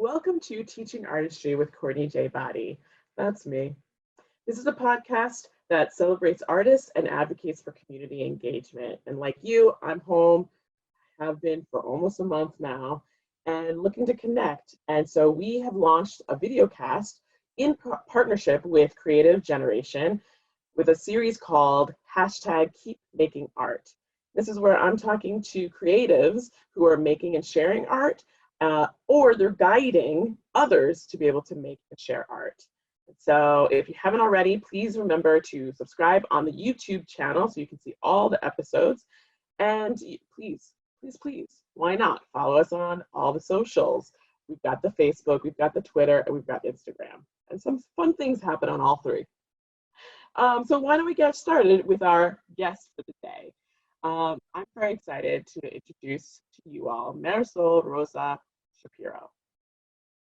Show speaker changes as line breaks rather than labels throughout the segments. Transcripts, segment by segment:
Welcome to Teaching Artistry with Courtney J. Body. That's me. This is a podcast that celebrates artists and advocates for community engagement. And like you, I'm home, have been for almost a month now, and looking to connect. And so we have launched a video cast in partnership with Creative Generation with a series called #KeepMakingArt. This is where I'm talking to creatives who are making and sharing art, or they're guiding others to be able to make and share art. So if you haven't already, please remember to subscribe on the YouTube channel so you can see all the episodes. And please, why not follow us on all the socials? We've got the Facebook, we've got the Twitter, and we've got Instagram. And some fun things happen on all three. So why don't we get started with our guest for the day? I'm very excited to introduce to you all Marisol Rosa-Shapiro.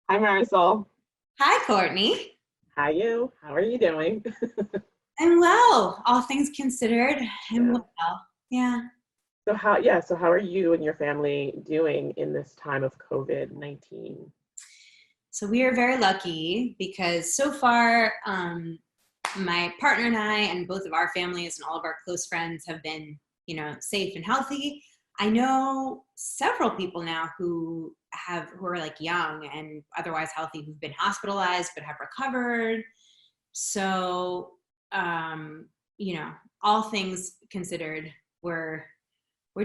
Hi, Marisol.
Hi, Courtney.
How are you doing?
I'm well, all things considered. I'm well. Yeah.
So how are you and your family doing in this time of COVID-19?
So we are very lucky because so far, my partner and I and both of our families and all of our close friends have been, safe and healthy. I know several people now who are like young and otherwise healthy who've been hospitalized but have recovered. So, all things considered, we're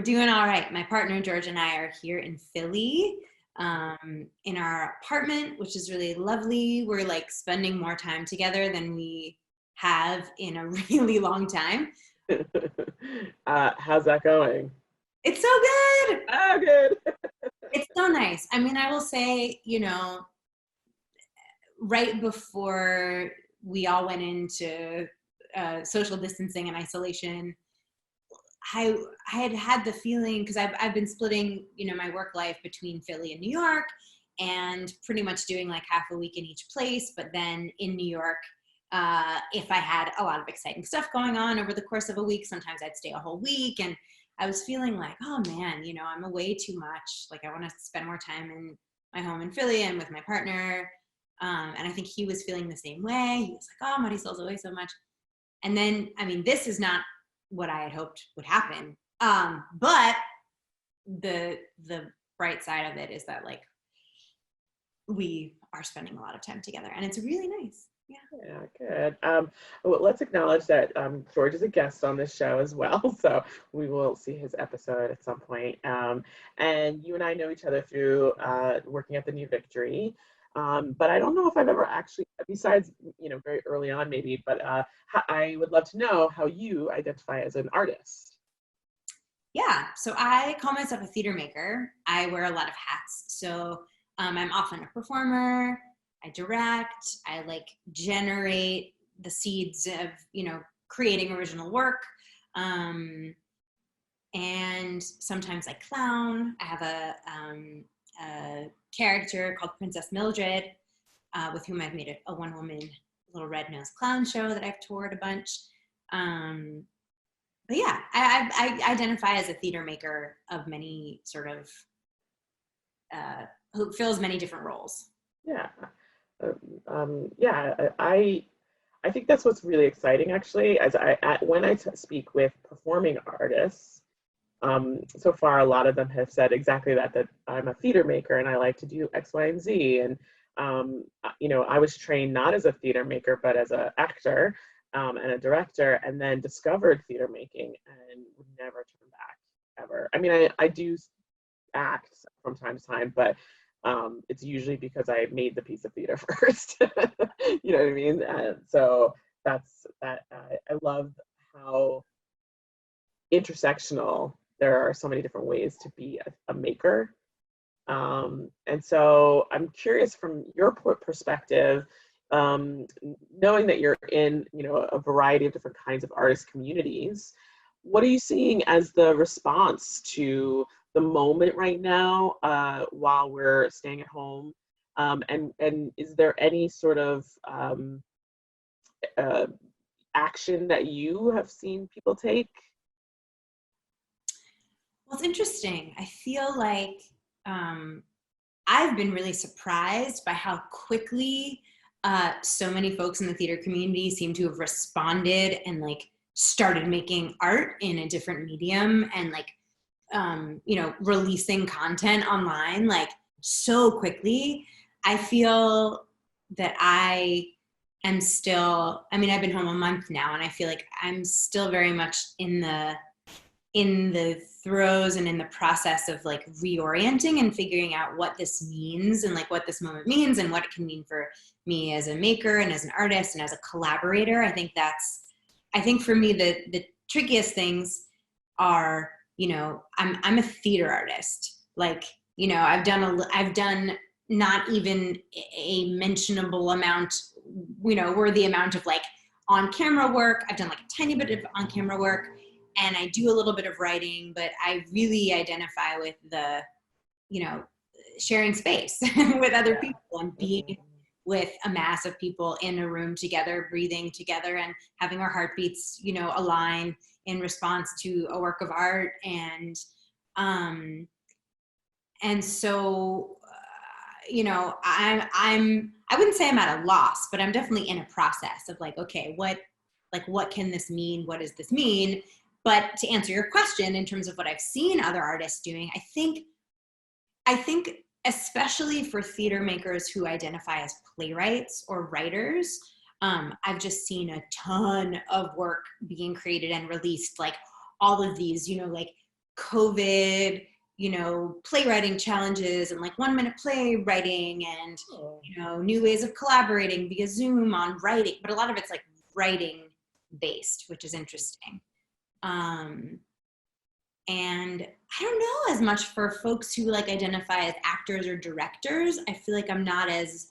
doing all right. My partner George and I are here in Philly, in our apartment, which is really lovely. We're like spending more time together than we have in a really long time.
How's that going?
It's so good.
Oh, good.
It's so nice. I mean, I will say, right before we all went into social distancing and isolation, I had the feeling, because I've been splitting, my work life between Philly and New York, and pretty much doing like half a week in each place. But then in New York, if I had a lot of exciting stuff going on over the course of a week, sometimes I'd stay a whole week. And I was feeling like, oh man, I'm away too much. Like I want to spend more time in my home in Philly and with my partner. And I think he was feeling the same way. He was like, oh, Marisol's away so much. And then, I mean, this is not what I had hoped would happen. But the bright side of it is that like we are spending a lot of time together and it's really nice.
Yeah, good. Well, let's acknowledge that George is a guest on this show as well, so we will see his episode at some point. And you and I know each other through working at the New Victory, but I don't know if I've ever actually, besides very early on maybe, but I would love to know how you identify as an artist.
Yeah, so I call myself a theater maker. I wear a lot of hats, so I'm often a performer. I direct, I like generate the seeds of, creating original work. And sometimes I clown. I have a character called Princess Mildred, with whom I've made a one-woman little red-nosed clown show that I've toured a bunch. But yeah, I identify as a theater maker of many sort of, who fills many different roles.
Yeah. I think that's what's really exciting, actually, when I speak with performing artists. So far, a lot of them have said exactly that I'm a theater maker and I like to do X, Y, and Z. And I was trained not as a theater maker, but as an actor and a director, and then discovered theater making and would never turn back ever. I mean, I do act from time to time, but it's usually because I made the piece of theater first. You know what I mean? So that's that. I love how intersectional there are so many different ways to be a maker. And so I'm curious from your perspective, knowing that you're in a variety of different kinds of artist communities, what are you seeing as the response to the moment right now while we're staying at home? And is there any sort of action that you have seen people take?
Well, it's interesting. I feel like I've been really surprised by how quickly so many folks in the theater community seem to have responded and like started making art in a different medium and like, releasing content online like so quickly. I feel that I am still, I mean, I've been home a month now and I feel like I'm still very much in the throes and in the process of like reorienting and figuring out what this means and like what this moment means and what it can mean for me as a maker and as an artist and as a collaborator. I think for me, the trickiest things are, I'm a theater artist. Like, I've done not even a mentionable amount, worthy amount of like on camera work. I've done like a tiny bit of on camera work and I do a little bit of writing, but I really identify with the, sharing space with other people and being with a mass of people in a room together, breathing together and having our heartbeats, align in response to a work of art. And so, I wouldn't say I'm at a loss, but I'm definitely in a process of like, okay, what can this mean? What does this mean? But to answer your question in terms of what I've seen other artists doing, I think especially for theater makers who identify as playwrights or writers, I've just seen a ton of work being created and released, like all of these, like COVID, playwriting challenges and like 1 minute playwriting and, new ways of collaborating via Zoom on writing, but a lot of it's like writing based, which is interesting. And I don't know as much for folks who like identify as actors or directors. I feel like I'm not as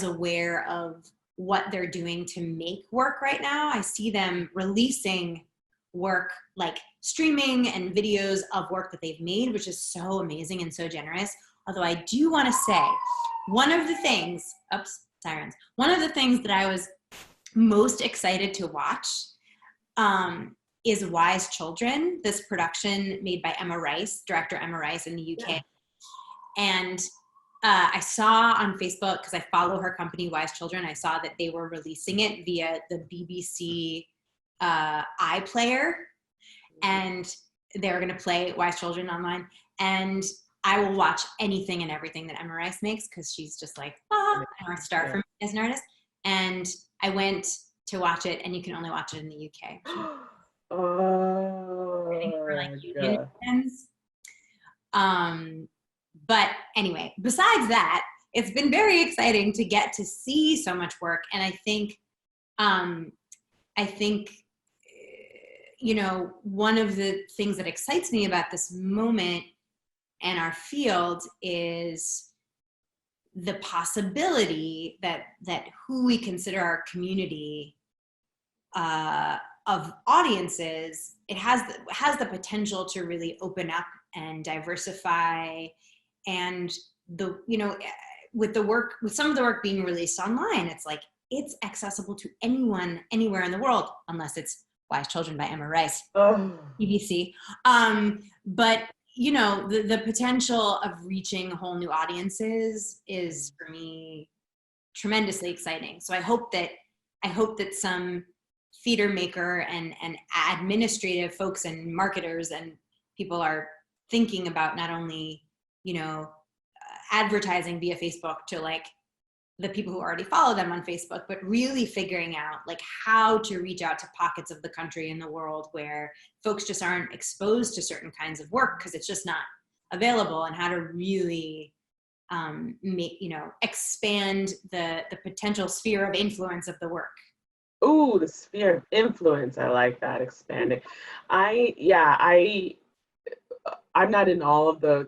aware of what they're doing to make work right now. I see them releasing work, like streaming and videos of work that they've made, which is so amazing and so generous. Although I do want to say one of the things that I was most excited to watch is Wise Children, this production made by director Emma Rice in the UK. Yeah. And I saw on Facebook, because I follow her company, Wise Children, I saw that they were releasing it via the BBC iPlayer. And they're going to play Wise Children online. And I will watch anything and everything that Emma Rice makes, because she's just like, a star for me as an artist. And I went to watch it, and you can only watch it in the UK. For like union friends. But anyway, besides that, it's been very exciting to get to see so much work. And I think, one of the things that excites me about this moment and our field is the possibility that who we consider our community of audiences, it has the potential to really open up and diversify. And with some of the work being released online, it's like it's accessible to anyone anywhere in the world, unless it's Wise Children by Emma Rice, BBC. But the potential of reaching whole new audiences is for me tremendously exciting. So I hope that some theater maker and administrative folks and marketers and people are thinking about not only, advertising via Facebook to like the people who already follow them on Facebook, but really figuring out like how to reach out to pockets of the country and the world where folks just aren't exposed to certain kinds of work because it's just not available, and how to really expand the potential sphere of influence of the work.
Ooh, the sphere of influence. I like that, expanding. I'm not in all of the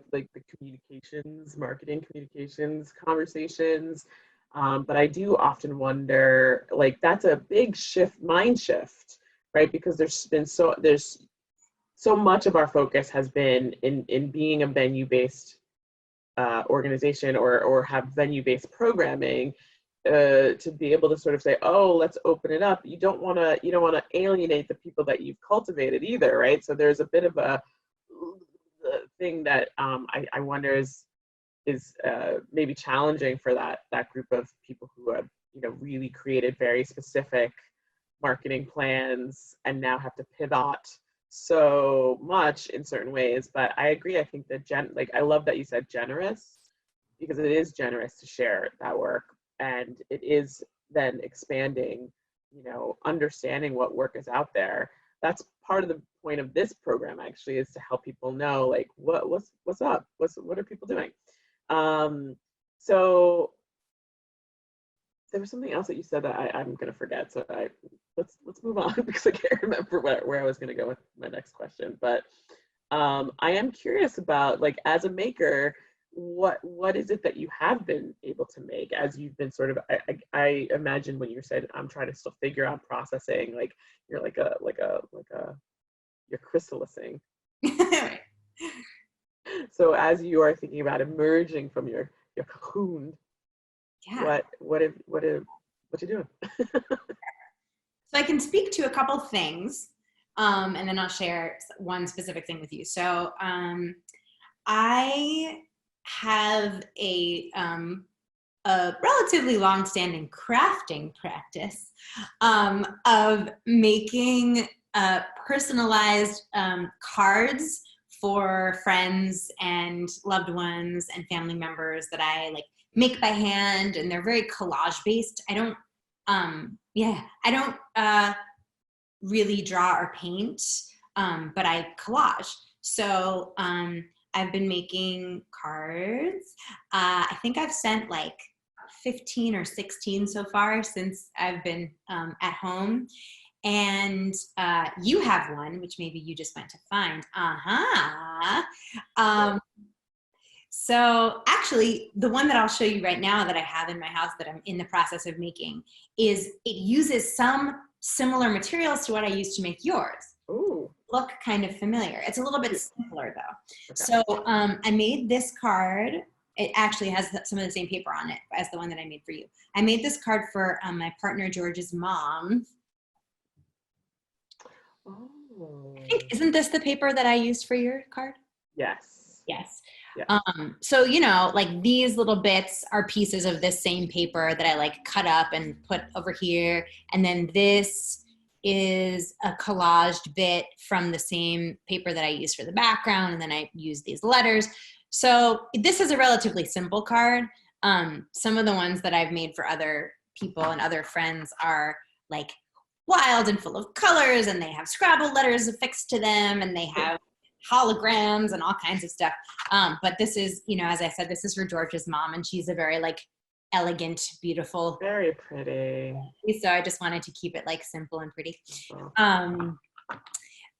marketing communications conversations, but I do often wonder, like, that's a big mind shift, right? Because there's so much of our focus has been in being a venue-based organization or have venue-based programming. To be able to sort of say, oh, let's open it up. You don't want to alienate the people that you've cultivated either, right? So there's a bit of a thing that I wonder is maybe challenging for that group of people who have, really created very specific marketing plans and now have to pivot so much in certain ways. But I agree. I think that I love that you said generous, because it is generous to share that work, and it is then expanding, understanding what work is out there. That's part of the point of this program, actually, is to help people know, like, what's up, what are people doing. So there was something else that you said that I'm going to forget. So let's move on because I can't remember where I was going to go with my next question. But I am curious about, like, as a maker, what is it that you have been able to make as you've been sort of, I imagine when you said I'm trying to still figure out processing, like you're you're chrysalising. So as you are thinking about emerging from your cocoon,
yeah,
what you doing?
So I can speak to a couple things, and then I'll share one specific thing with you. So I have a relatively long-standing crafting practice of making personalized cards for friends and loved ones and family members that I like make by hand, and they're very collage based. I don't really draw or paint, but I collage. So I've been making cards. I think I've sent like 15 or 16 so far since I've been at home. And you have one, which maybe you just went to find. So actually, the one that I'll show you right now that I have in my house that I'm in the process of making it uses some similar materials to what I used to make yours.
Ooh.
Look kind of familiar. It's a little bit simpler though. Okay. So I made this card. It actually has some of the same paper on it as the one that I made for you. I made this card for my partner George's mom.
Oh.
I think, isn't this the paper that I used for your card?
Yes.
Yes.
Yeah.
So, like these little bits are pieces of this same paper that I like cut up and put over here. And then this is a collaged bit from the same paper that I used for the background. And then I use these letters. So this is a relatively simple card. Some of the ones that I've made for other people and other friends are like wild and full of colors, and they have Scrabble letters affixed to them, and they have holograms and all kinds of stuff. But this is, as I said, this is for George's mom, and she's a very like elegant, beautiful,
very pretty.
So I just wanted to keep it like simple and pretty. So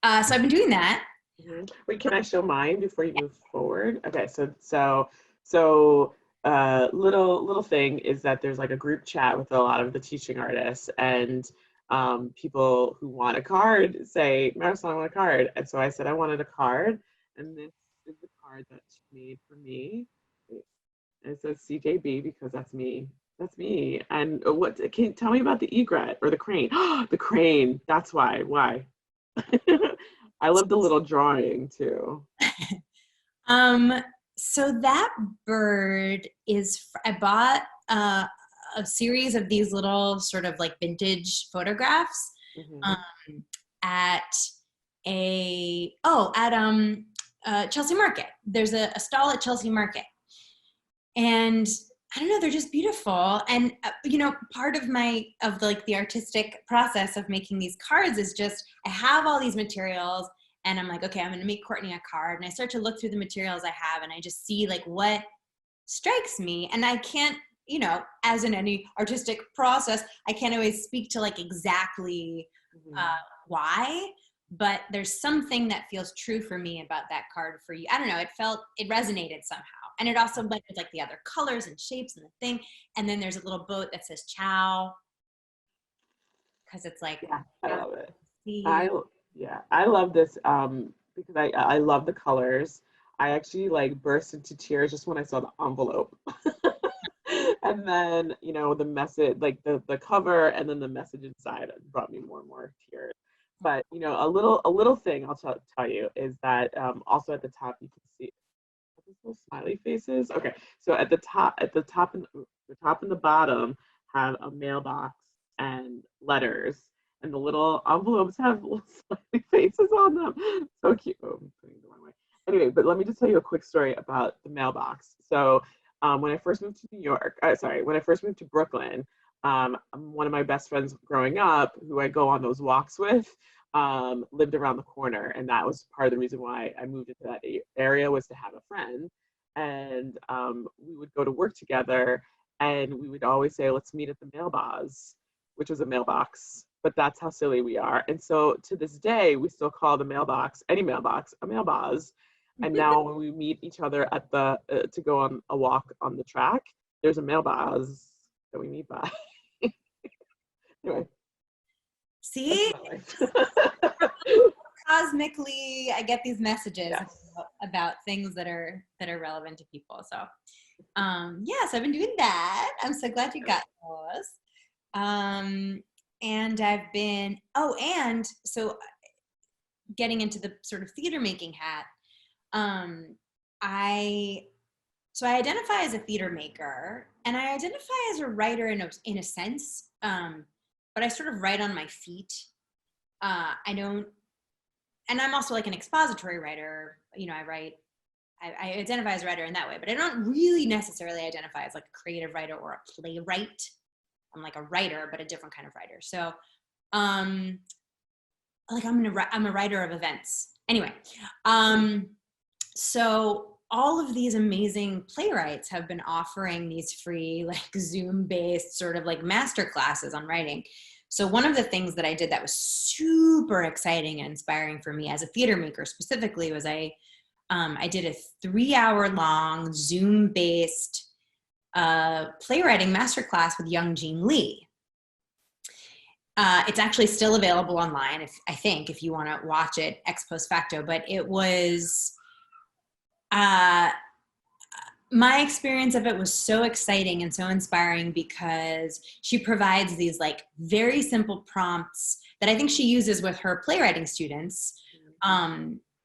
I've been doing that.
Mm-hmm. Wait, can I show mine before you move forward? Okay, so little thing is that there's like a group chat with a lot of the teaching artists, and people who want a card say, Marisol, I want a card. And so I said I wanted a card, and this is the card that she made for me. And it says CJB because that's me. That's me. And what can you tell me about the egret or the crane? The crane. That's why. Why? I love the little drawing too.
So that bird is, I bought a series of these little sort of like vintage photographs at Chelsea Market. There's a stall at Chelsea Market, and I don't know, they're just beautiful. And part of the artistic process of making these cards is just I have all these materials, and I'm like, okay, I'm going to make Courtney a card, and I start to look through the materials I have, and I just see like what strikes me, and I can't, as in any artistic process, I can't always speak to like exactly why, but there's something that feels true for me about that card for you. I don't know, it resonated somehow. And it also went with like the other colors and shapes and the thing. And then there's a little boat that says ciao, because it's like,
yeah, I love it. I love this because I love the colors. I actually like burst into tears just when I saw the envelope. And then, the message, like the cover, and then the message inside brought me more and more tears. But, a little thing I'll tell you is that also at the top you can see, smiley faces. Okay, so at the top and the bottom have a mailbox and letters, and the little envelopes have little smiley faces on them. So cute. Oh, I'm putting it the wrong way. Anyway, but let me just tell you a quick story about the mailbox. So when I first moved to New York, when I first moved to Brooklyn, one of my best friends growing up, who I go on those walks with, lived around the corner, and that was part of the reason why I moved into that area, was to have a friend. And we would go to work together, and we would always say, "Let's meet at the mailbox," which was a mailbox. But that's how silly we are. And so to this day, we still call the mailbox, any mailbox, a mailbox. And now when we meet each other at the to go on a walk on the track, there's a mailbox that we meet by. Anyway,
See,
that's my life.
cosmically, I get these messages
Yes.
about things that are relevant to people. So, so I've been doing that. I'm so glad you got those. And I've been, and so getting into the sort of theater making hat, I identify as a theater maker, and I identify as a writer in a sense, but I sort of write on my feet. And I'm also like an expository writer. I identify as a writer in that way, but I don't really necessarily identify as like a creative writer or a playwright. I'm like a writer, but a different kind of writer. So, I'm a writer of events. Anyway, so all of these amazing playwrights have been offering these free, like Zoom-based sort of like master classes on writing. So one of the things that I did that was super exciting and inspiring for me as a theater maker specifically was I did a 3-hour-long Zoom-based playwriting masterclass with young Jean Lee. It's actually still available online, if you want to watch it ex post facto, but it was, my experience of it was so exciting and so inspiring because she provides these like very simple prompts that I think she uses with her playwriting students,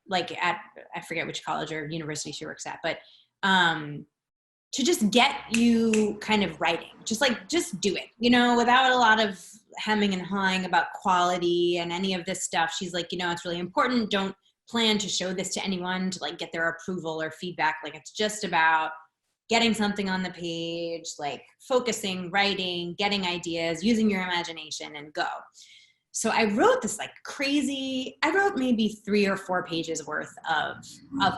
like at, I forget which college or university she works at, but to just get you kind of writing, just do it, without a lot of hemming and hawing about quality and any of this stuff. She's like, it's really important. Don't plan to show this to anyone to like get their approval or feedback. Like it's just about getting something on the page, like focusing, writing, getting ideas, using your imagination, and go. So I wrote this like crazy, I wrote maybe 3 or 4 pages worth of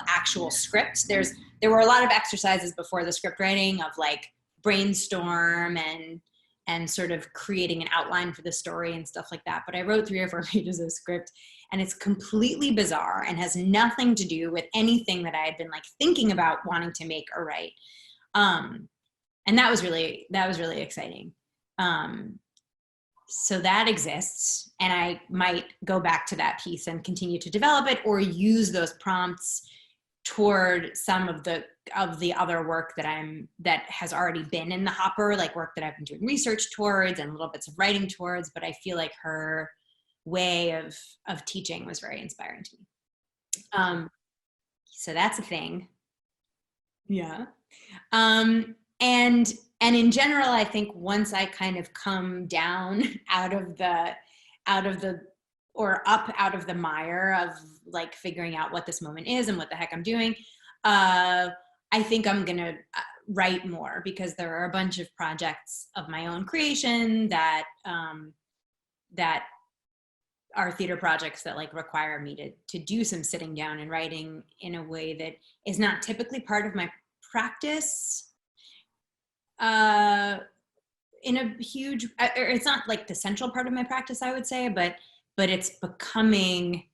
actual script. There were a lot of exercises before the script writing of like brainstorm and sort of creating an outline for the story and stuff like that. But I wrote 3 or 4 pages of script, and it's completely bizarre and has nothing to do with anything that I had been like thinking about wanting to make or write. And that was really exciting. So that exists, and I might go back to that piece and continue to develop it, or use those prompts toward some of the other work that has already been in the hopper, like work that I've been doing research towards and little bits of writing towards. But I feel like her way of teaching was very inspiring to me. So that's a thing. Yeah. And in general, I think once I kind of come down out of the mire of like figuring out what this moment is and what the heck I'm doing, I think I'm going to write more, because there are a bunch of projects of my own creation that are theater projects that like require me to do some sitting down and writing in a way that is not typically part of my practice. In a huge, it's not like the central part of my practice, I would say, but it's becoming,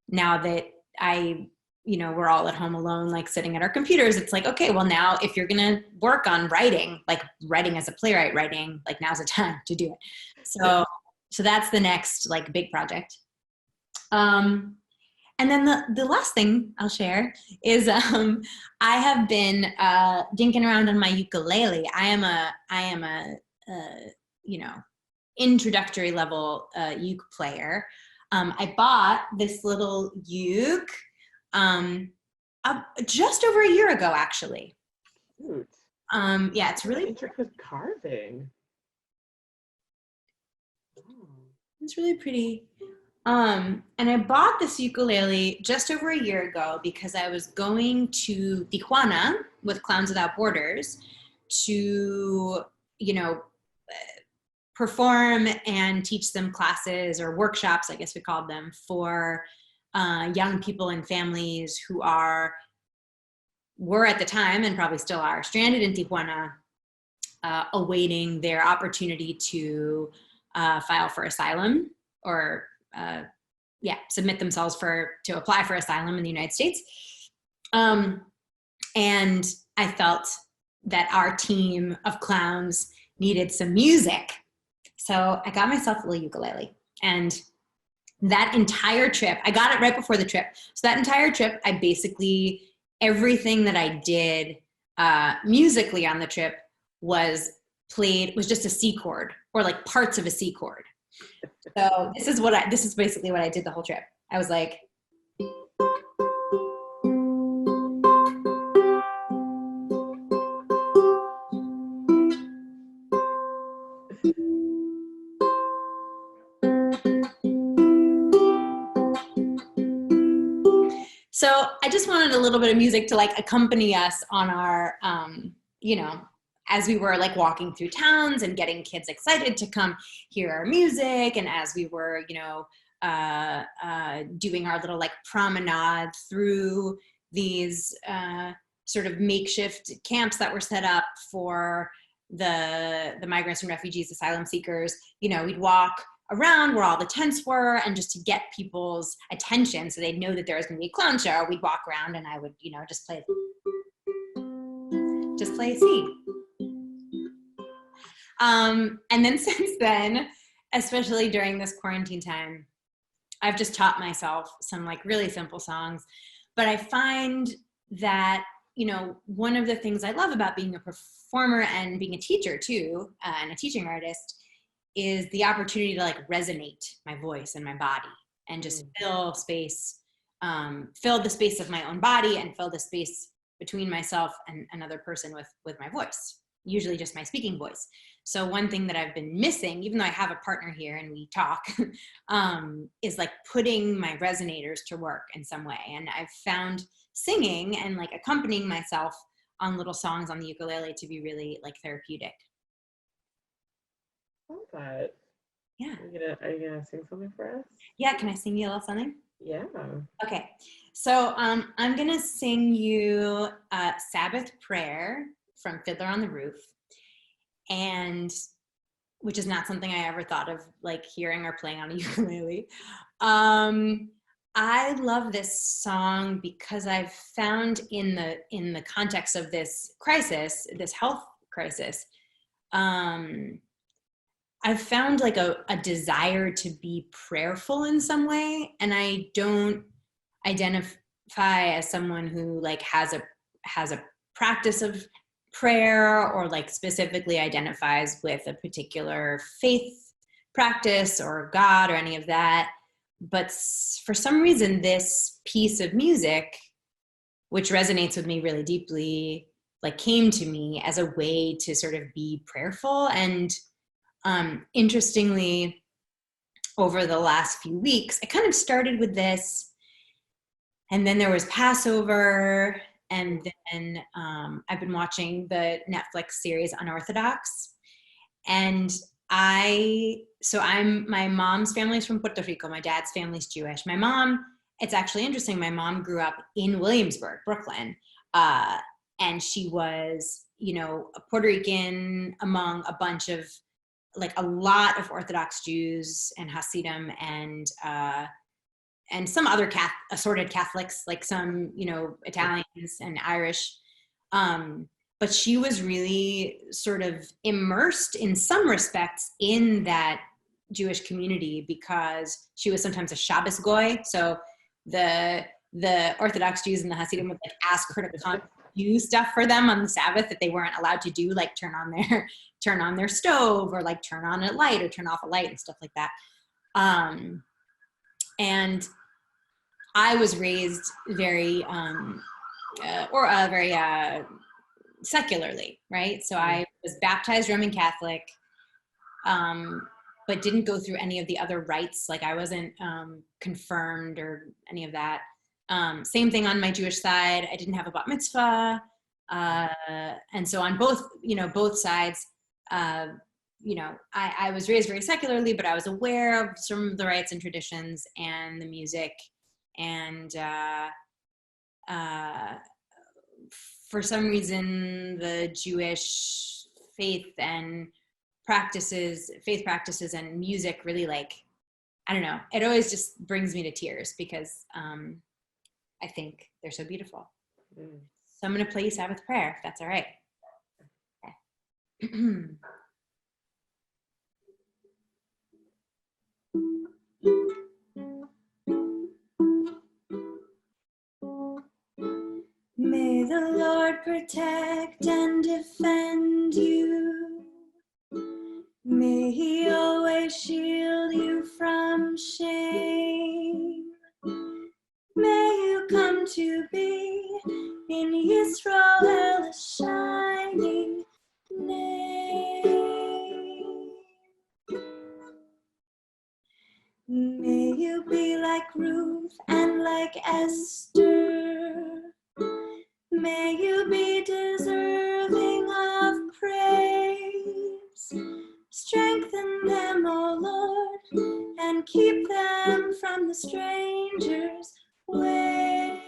now that we're all at home alone, like sitting at our computers, it's like, okay, well now if you're going to work on writing, like writing as a playwright, like now's the time to do it. So that's the next like big project. And then the last thing I'll share is I have been dinking around on my ukulele. I am a introductory level uke player. I bought this little uke Just over a year ago, actually.
Cute.
Yeah, it's really
intricate carving. Oh.
it's really pretty. And I bought this ukulele just over a year ago because I was going to Tijuana with Clowns Without Borders to, perform and teach them classes or workshops, I guess we called them, for young people and families who were at the time and probably still are stranded in Tijuana, awaiting their opportunity to file for asylum or submit themselves to apply for asylum in the United States. And I felt that our team of clowns needed some music. So I got myself a little ukulele. And that entire trip, I got it right before the trip. So that entire trip, everything that I did musically on the trip was just a C chord or like parts of a C chord. So this is basically what I did the whole trip. I was like, so I just wanted a little bit of music to like accompany us on our, as we were like walking through towns and getting kids excited to come hear our music. And as we were, doing our little like promenade through these sort of makeshift camps that were set up for the migrants and refugees, asylum seekers, we'd walk around where all the tents were, and just to get people's attention so they'd know that there was going to be a clown show, we'd walk around and I would, just play C. And then since then, especially during this quarantine time, I've just taught myself some like really simple songs. But I find that, one of the things I love about being a performer and being a teacher too, and a teaching artist, is the opportunity to like resonate my voice and my body and just fill the space of my own body and fill the space between myself and another person with my voice, usually just my speaking voice. So one thing that I've been missing, even though I have a partner here and we talk, is like putting my resonators to work in some way. And I've found singing and like accompanying myself on little songs on the ukulele to be really like therapeutic.
I love that.
Yeah.
Are you gonna sing something for us?
Yeah, can I sing you a little something?
Yeah.
Okay, so I'm gonna sing you Sabbath Prayer from Fiddler on the Roof, and which is not something I ever thought of like hearing or playing on a ukulele. I love this song because I've found in the context of this crisis, this health crisis, I've found like a desire to be prayerful in some way. And I don't identify as someone who like has a practice of prayer or like specifically identifies with a particular faith practice or God or any of that. But for some reason, this piece of music, which resonates with me really deeply, like came to me as a way to sort of be prayerful. And interestingly, over the last few weeks, I kind of started with this, and then there was Passover, and then I've been watching the Netflix series Unorthodox, and my mom's family is from Puerto Rico, my dad's family's Jewish. My mom, it's actually interesting, my mom grew up in Williamsburg, Brooklyn, and she was, a Puerto Rican among a bunch of like a lot of Orthodox Jews and Hasidim and some other assorted Catholics, like some, Italians and Irish. But she was really sort of immersed in some respects in that Jewish community because she was sometimes a Shabbos goy. So the Orthodox Jews and the Hasidim would like ask her to come do stuff for them on the Sabbath that they weren't allowed to do, like turn on their stove or like turn on a light or turn off a light and stuff like that. And I was raised very very secularly, right? So I was baptized Roman Catholic, but didn't go through any of the other rites. Like I wasn't confirmed or any of that. Same thing on my Jewish side. I didn't have a bat mitzvah. And so on both sides, I was raised very secularly, but I was aware of some of the rites and traditions and the music. And for some reason, the Jewish faith practices and music really, like, I don't know, it always just brings me to tears because I think they're so beautiful. So I'm going to play you Sabbath prayer, if that's all right. Okay. May the Lord protect and defend you. May He always shield you from shame. May you come to be in Yisrael a shining name. May you be like Ruth and like Esther. May you be deserving of praise. Strengthen them, O Lord, and keep them from the stranger's ways.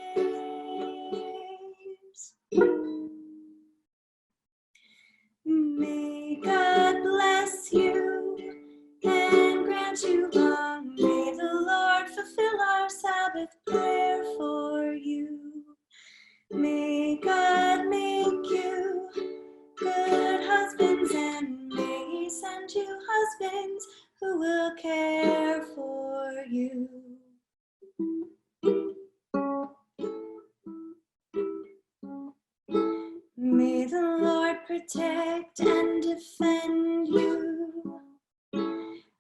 May God bless you and grant you long. May the Lord fulfill our Sabbath prayer for you. May God make you good husbands, and may He send you husbands who will care for you. May the Lord protect and defend you.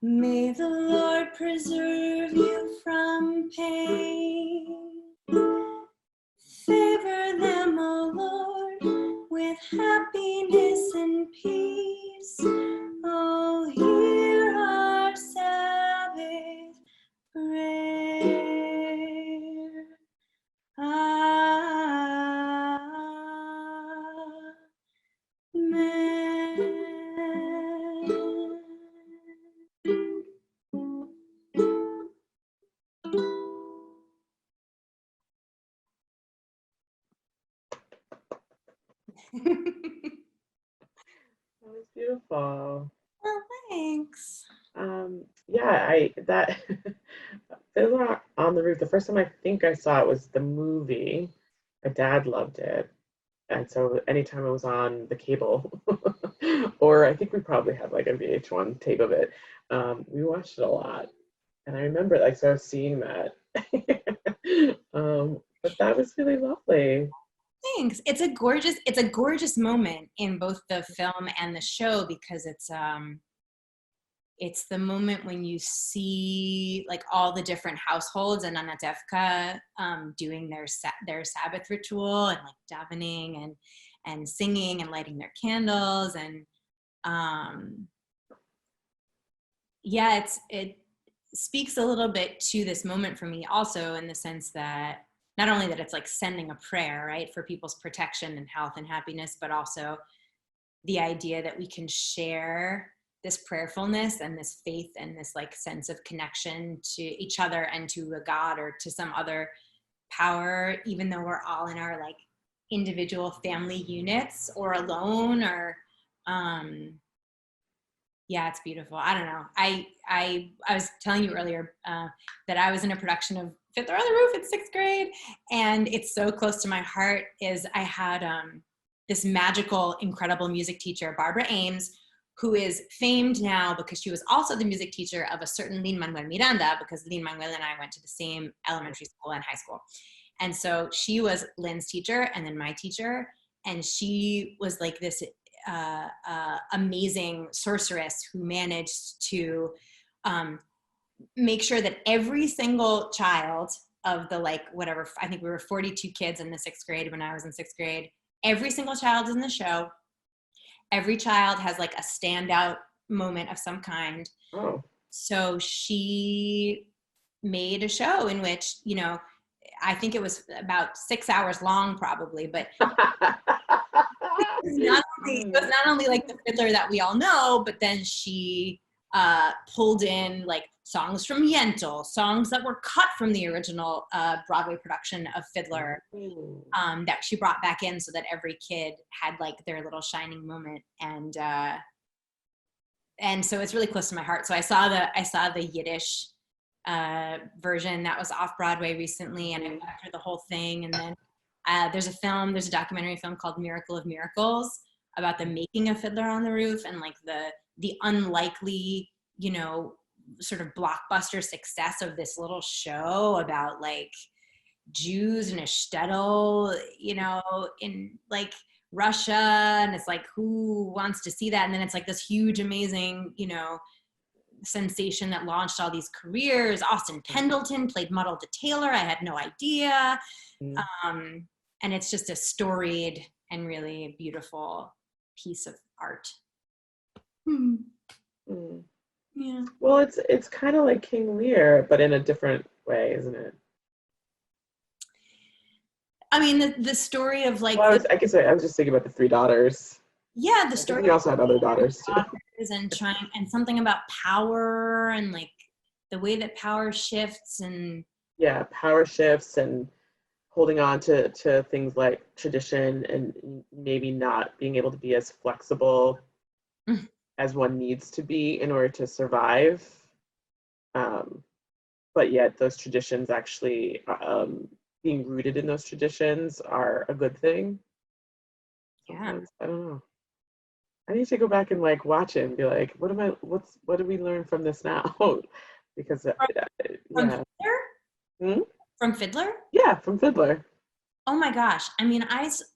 May the Lord preserve you from pain. Favor them, O Lord, with happiness and peace. Oh, hear our Sabbath prayer.
That was beautiful.
Well, thanks.
That Fiddler on the Roof. The first time I think I saw it was the movie. My dad loved it, and so anytime it was on the cable, or I think we probably had like a VH1 tape of it, we watched it a lot. And I remember, like, so I was seeing that. But that was really lovely.
Thanks. It's a gorgeous moment in both the film and the show because it's the moment when you see like all the different households and Anatevka doing their Sabbath ritual and like davening and singing and lighting their candles and it speaks a little bit to this moment for me also in the sense that not only that it's like sending a prayer, right, for people's protection and health and happiness, but also the idea that we can share this prayerfulness and this faith and this like sense of connection to each other and to a God or to some other power, even though we're all in our like individual family units or alone or it's beautiful. I don't know. I was telling you earlier that I was in a production of Fiddler on the Roof in 6th grade, and it's so close to my heart. Is I had this magical, incredible music teacher, Barbara Ames, who is famed now because she was also the music teacher of a certain Lin-Manuel Miranda, because Lin-Manuel and I went to the same elementary school and high school. And so she was Lin's teacher and then my teacher, and she was like this amazing sorceress who managed to make sure that every single child of the like whatever, I think we were 42 kids in the 6th grade when I was in 6th grade. Every single child is in the show. Every child has like a standout moment of some kind.
Oh.
So she made a show in which, you know, I think it was about 6 hours long probably, but it was not only like the fiddler that we all know, but then she pulled in like songs from Yentl, songs that were cut from the original Broadway production of Fiddler, that she brought back in so that every kid had like their little shining moment. And so it's really close to my heart. So I saw the Yiddish version that was off Broadway recently, and I went through the whole thing. And then there's a documentary film called Miracle of Miracles about the making of Fiddler on the Roof, and like the unlikely, you know, sort of blockbuster success of this little show about like Jews in a shtetl, you know, in like Russia, and it's like, who wants to see that? And then it's like this huge, amazing, you know, sensation that launched all these careers. Austin Pendleton played Muddle to Taylor. I had no idea. And it's just a storied and really beautiful piece of art. Yeah.
Well, it's kind of like King Lear, but in a different way, isn't it?
I mean, the story of like,
well, I guess I was just thinking about the 3 daughters.
yeah, the story.
He also had other daughters too.
And something about power and like the way that power shifts and.
Yeah, power shifts and holding on to things like tradition and maybe not being able to be as flexible as one needs to be in order to survive. But yet those traditions actually, being rooted in those traditions are a good thing. Sometimes, yeah. I don't know. I need to go back and like watch it and be like, what did we learn from this now? Because
from Fiddler? From Fiddler?
Yeah, from Fiddler.
Oh my gosh. I mean,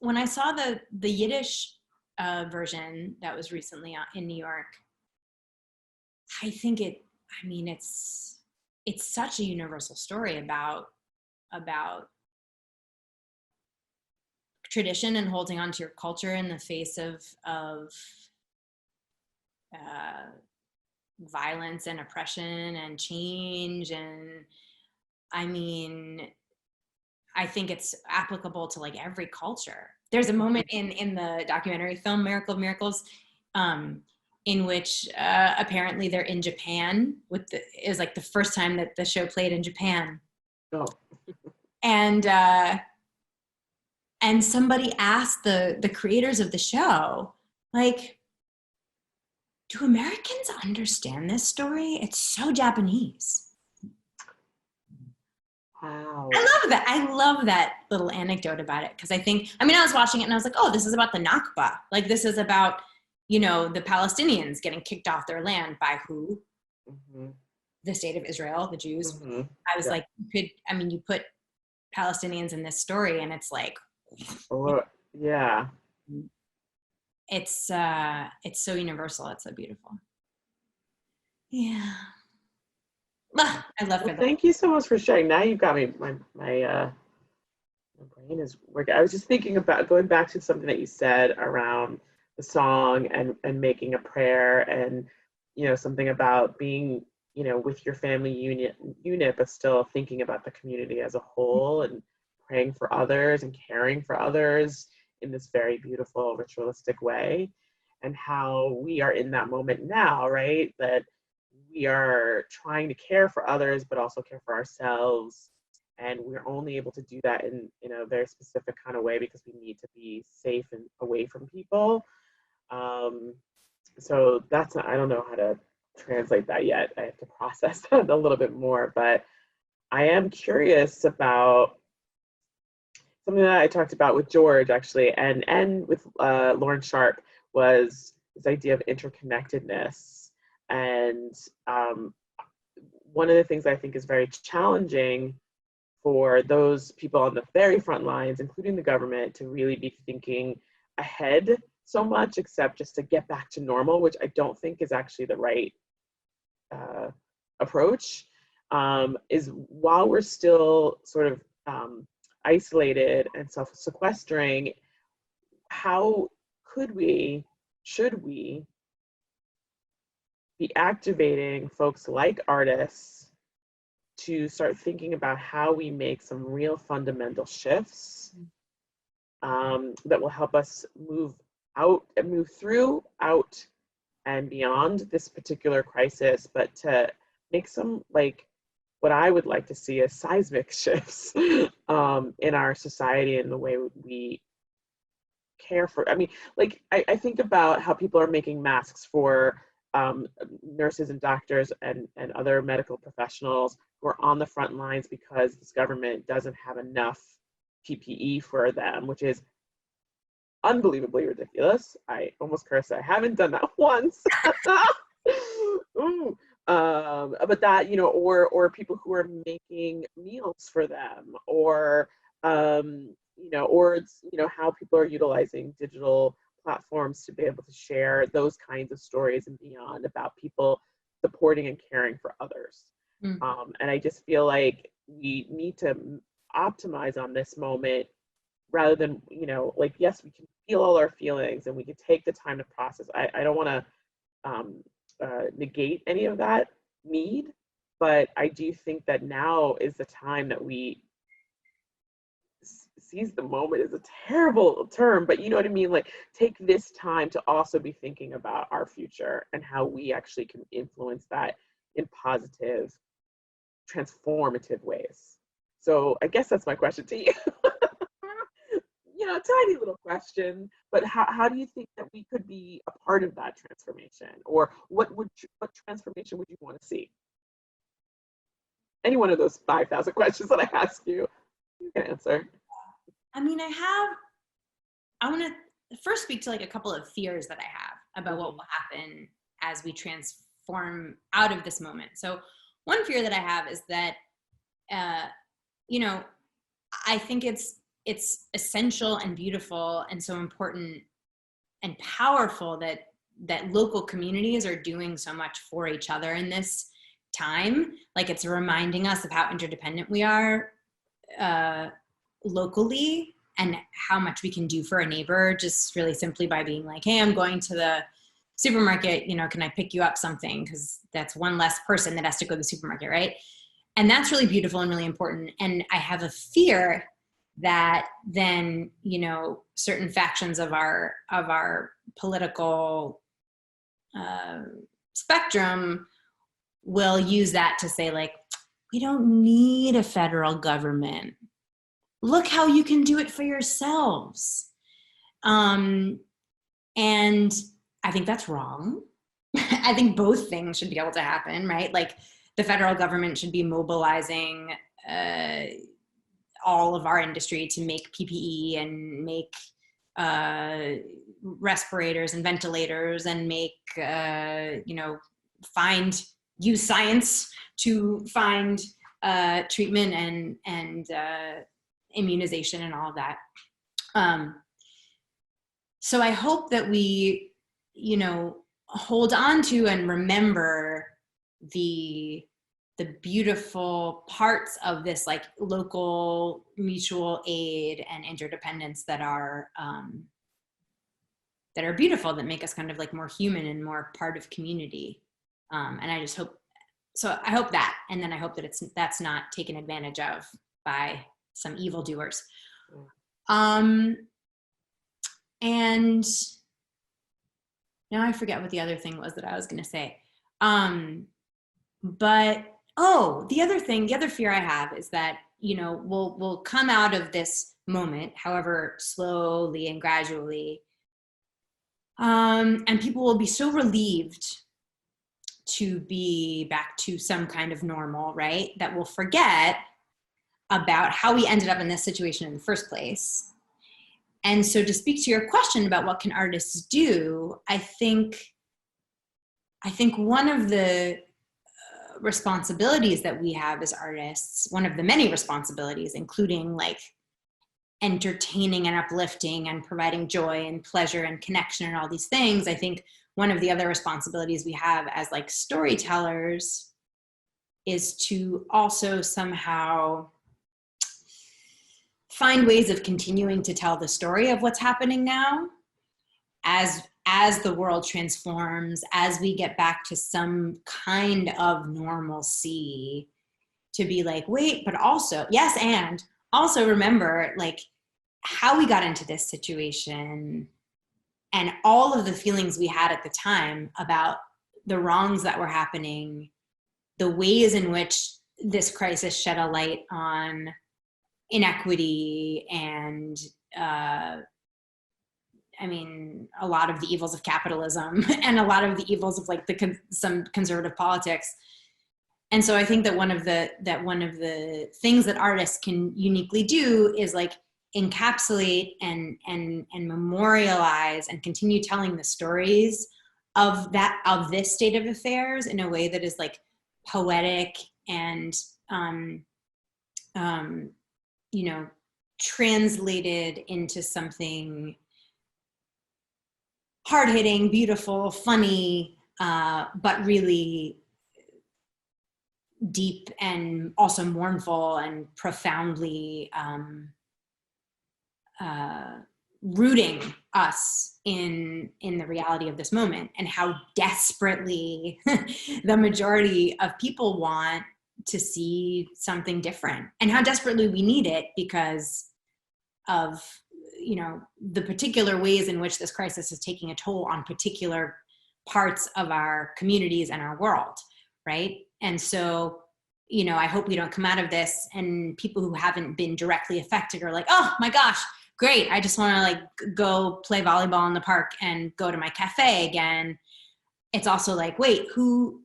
when I saw the Yiddish version that was recently in New York, I think it's such a universal story about tradition and holding on to your culture in the face of violence and oppression and change. And I mean, I think it's applicable to like every culture. There's a moment in the documentary film Miracle of Miracles in which apparently they're in Japan it was like the first time that the show played in Japan.
Oh.
And somebody asked the creators of the show, like, do Americans understand this story? It's so Japanese.
Wow.
I love that little anecdote about it, because I was watching it and I was like, oh, this is about the Nakba. Like, this is about, you know, the Palestinians getting kicked off their land by who? The state of Israel, the Jews. I was like, you put Palestinians in this story and it's like,
yeah.
It's so universsul. It's so beautiful. Yeah. I love it.
Thank you so much for sharing. Now you've got me. My brain is working. I was just thinking about going back to something that you said around the song and making a prayer, and you know, something about being, you know, with your family unit, but still thinking about the community as a whole and praying for others and caring for others in this very beautiful ritualistic way, and how we are in that moment now, right? That we are trying to care for others, but also care for ourselves. And we're only able to do that in a very specific kind of way because we need to be safe and away from people. So that's I don't know how to translate that yet. I have to process that a little bit more, but I am curious about something that I talked about with George actually, and with Lauren Sharp, was this idea of interconnectedness. And one of the things I think is very challenging for those people on the very front lines, including the government, to really be thinking ahead so much, except just to get back to normal, which I don't think is actually the right approach. is while we're still sort of isolated and self-sequestering, how should we be activating folks like artists to start thinking about how we make some real fundamental shifts that will help us move through, out, and beyond this particular crisis, but to make some, like, what I would like to see as seismic shifts in our society and the way we care for. I mean, like, I think about how people are making masks for nurses and doctors and other medical professionals who are on the front lines because this government doesn't have enough PPE for them, which is unbelievably ridiculous. I almost cursed. I haven't done that once. Ooh. But that, or people who are making meals for them, or or it's, how people are utilizing digital platforms to be able to share those kinds of stories and beyond about people supporting and caring for others. And I just feel like we need to optimize on this moment rather than, like, yes, we can feel all our feelings and we can take the time to process. I don't want to negate any of that need, but I do think that now is the time that we seize the moment is a terrible term, but you know what I mean? Like, take this time to also be thinking about our future and how we actually can influence that in positive, transformative ways. So I guess that's my question to you. Tiny little question, but how do you think that we could be a part of that transformation? Or what transformation would you want to see? Any one of those 5,000 questions that I asked you, you can answer.
I mean, I want to first speak to like a couple of fears that I have about what will happen as we transform out of this moment. So one fear that I have is that, I think it's essential and beautiful and so important and powerful that local communities are doing so much for each other in this time. Like, it's reminding us of how interdependent we are locally and how much we can do for a neighbor just really simply by being like, hey, I'm going to the supermarket, can I pick you up something? Because that's one less person that has to go to the supermarket, right? And that's really beautiful and really important. And I have a fear that then, certain factions of our political spectrum will use that to say, like, we don't need a federal government. Look how you can do it for yourselves. And I think that's wrong. I think both things should be able to happen, right? Like, the federal government should be mobilizing all of our industry to make PPE and make respirators and ventilators and make, use science to find treatment and immunization and all of that. So I hope that we, hold on to and remember the beautiful parts of this, like, local mutual aid and interdependence that are beautiful, that make us kind of like more human and more part of community. And I just hope, so I hope that, and then I hope that that's not taken advantage of by some evildoers. And now I forget what the other thing was that I was going to say. But the other fear I have is that, we'll come out of this moment, however slowly and gradually, and people will be so relieved to be back to some kind of normal, right? That we'll forget about how we ended up in this situation in the first place. And so, to speak to your question about what can artists do, I think one of the responsibilities that we have as artists, one of the many responsibilities, including like entertaining and uplifting and providing joy and pleasure and connection and all these things, I think one of the other responsibilities we have as like storytellers is to also somehow find ways of continuing to tell the story of what's happening now as the world transforms, as we get back to some kind of normalcy, to be like, wait, but also, yes, and also remember like how we got into this situation and all of the feelings we had at the time about the wrongs that were happening, the ways in which this crisis shed a light on inequity and I mean, a lot of the evils of capitalism and a lot of the evils of like some conservative politics. And so I think that one of the things that artists can uniquely do is like encapsulate and memorialize and continue telling the stories of this state of affairs in a way that is like poetic and you know, translated into something hard-hitting, beautiful, funny, but really deep and also mournful and profoundly rooting us in the reality of this moment and how desperately the majority of people want to see something different and how desperately we need it because of, you know, the particular ways in which this crisis is taking a toll on particular parts of our communities and our world, right? And so, you know, I hope we don't come out of this and people who haven't been directly affected are like, oh my gosh, great, I just want to like go play volleyball in the park and go to my cafe again. It's also like, wait, who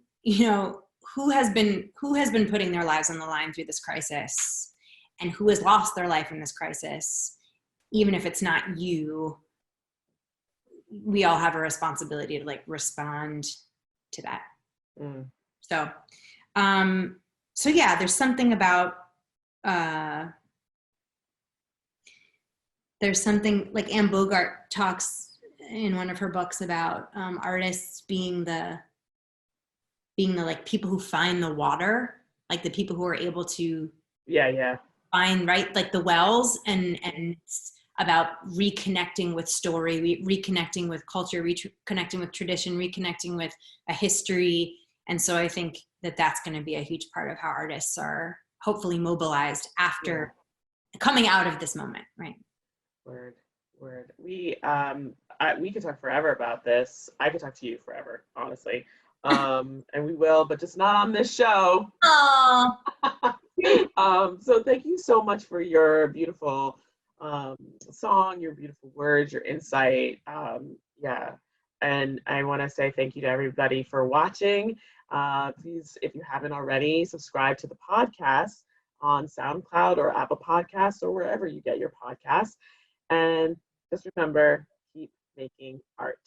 has been putting their lives on the line through this crisis and who has lost their life in this crisis? Even if it's not you, we all have a responsibility to like respond to that.
Mm.
So yeah, there's something about, there's something like Anne Bogart talks in one of her books about artists being the like people who find the water, like the people who are able to find, right, like the wells, and it's about reconnecting with story, reconnecting with culture, reconnecting with tradition, reconnecting with a history. And so I think that that's going to be a huge part of how artists are hopefully mobilized after coming out of this moment, right?
Word. We could talk forever about this. I could talk to you forever, honestly. And we will, but just not on this show.
Oh.
So thank you so much for your beautiful song, your beautiful words, your insight. And I want to say thank you to everybody for watching. Please, if you haven't already, subscribe to the podcast on SoundCloud or Apple Podcasts or wherever you get your podcasts. And just remember, keep making art.